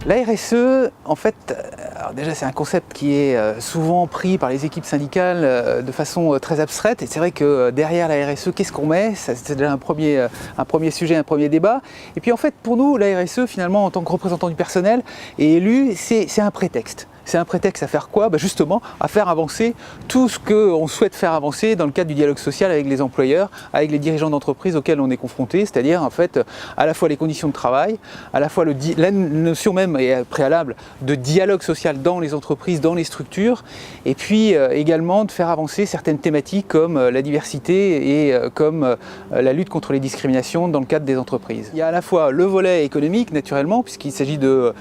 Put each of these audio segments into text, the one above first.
La RSE, en fait, alors déjà c'est un concept qui est souvent pris par les équipes syndicales de façon très abstraite, et c'est vrai que derrière la RSE, qu'est-ce qu'on met? C'est déjà un premier sujet, un premier débat. Et puis en fait, pour nous, la RSE, finalement, en tant que représentant du personnel et élu, c'est un prétexte. C'est un prétexte à faire quoi? Justement, à faire avancer tout ce qu'on souhaite faire avancer dans le cadre du dialogue social avec les employeurs, avec les dirigeants d'entreprise auxquels on est confronté, c'est-à-dire en fait à la fois les conditions de travail, à la fois la notion même et préalable de dialogue social dans les entreprises, dans les structures, et puis également de faire avancer certaines thématiques comme la diversité et comme la lutte contre les discriminations dans le cadre des entreprises. Il y a à la fois le volet économique naturellement, puisqu'il s'agit de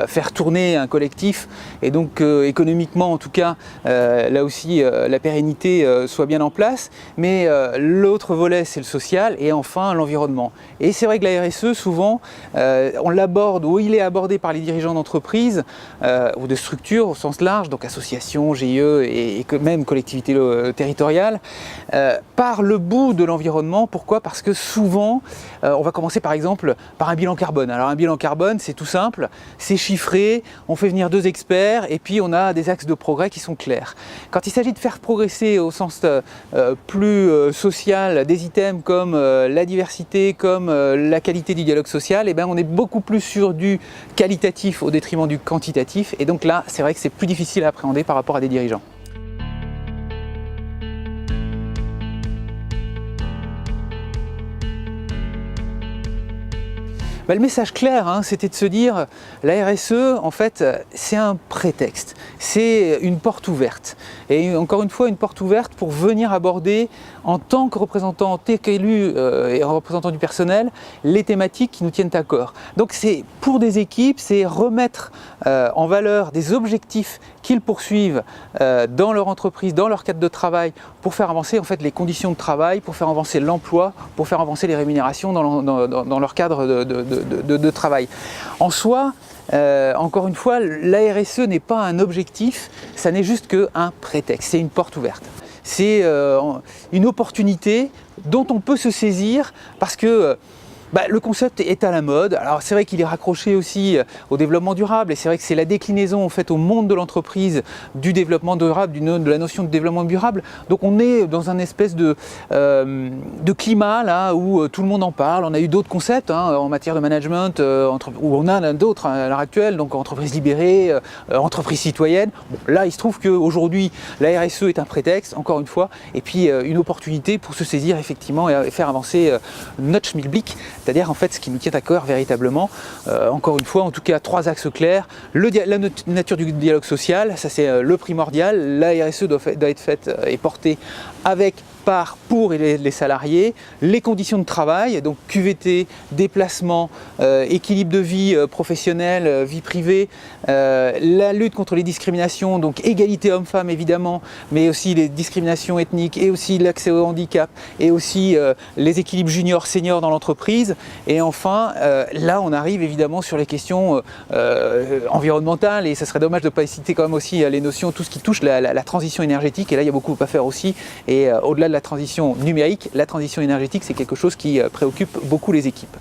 faire tourner un collectif, et donc économiquement en tout cas, là aussi la pérennité soit bien en place, mais l'autre volet c'est le social et enfin l'environnement. Et c'est vrai que la RSE souvent on l'aborde, ou il est abordé par les dirigeants d'entreprise ou de structures au sens large, donc associations, GIE et même collectivités territoriales, par le bout de l'environnement. Pourquoi? Parce que souvent on va commencer par exemple par un bilan carbone. Alors un bilan carbone c'est tout simple, c'est chiffré, on fait venir 2 experts et puis on a des axes de progrès qui sont clairs. Quand il s'agit de faire progresser au sens plus social des items comme la diversité, comme la qualité du dialogue social, et bien on est beaucoup plus sur du qualitatif au détriment du quantitatif, et donc là c'est vrai que c'est plus difficile à appréhender par rapport à des dirigeants. Le message clair, c'était de se dire la RSE, en fait, c'est un prétexte, c'est une porte ouverte. Et encore une fois, une porte ouverte pour venir aborder, en tant que représentant, en tant qu'élu et représentant du personnel, les thématiques qui nous tiennent à cœur. Donc c'est pour des équipes, c'est remettre en valeur des objectifs qu'ils poursuivent dans leur entreprise, dans leur cadre de travail, pour faire avancer en fait les conditions de travail, pour faire avancer l'emploi, pour faire avancer les rémunérations dans leur cadre de travail. En soi, encore une fois, la RSE n'est pas un objectif, ça n'est juste qu'un prétexte, c'est une porte ouverte. C'est une opportunité dont on peut se saisir parce que le concept est à la mode. Alors c'est vrai qu'il est raccroché aussi au développement durable, et c'est vrai que c'est la déclinaison en fait au monde de l'entreprise du développement durable, de la notion de développement durable. Donc on est dans un espèce de climat là où tout le monde en parle. On a eu d'autres concepts en matière de management, où on a d'autres à l'heure actuelle, donc entreprise libérée, entreprise citoyenne. Là il se trouve qu'aujourd'hui la RSE est un prétexte, encore une fois, et puis une opportunité pour se saisir effectivement et faire avancer notre schmilblick. C'est-à-dire en fait ce qui nous tient à cœur véritablement, encore une fois, en tout cas 3 axes clairs, la nature du dialogue social, ça c'est le primordial, la RSE doit être faite et portée avec, par, pour les salariés, les conditions de travail, donc QVT, déplacement, équilibre de vie professionnelle, vie privée, la lutte contre les discriminations, donc égalité homme-femme évidemment, mais aussi les discriminations ethniques et aussi l'accès au handicap et aussi les équilibres juniors-seniors dans l'entreprise. Et enfin, là on arrive évidemment sur les questions environnementales, et ça serait dommage de ne pas citer quand même aussi les notions, tout ce qui touche la transition énergétique, et là il y a beaucoup à faire aussi. Et au-delà de la transition numérique, la transition énergétique, c'est quelque chose qui préoccupe beaucoup les équipes.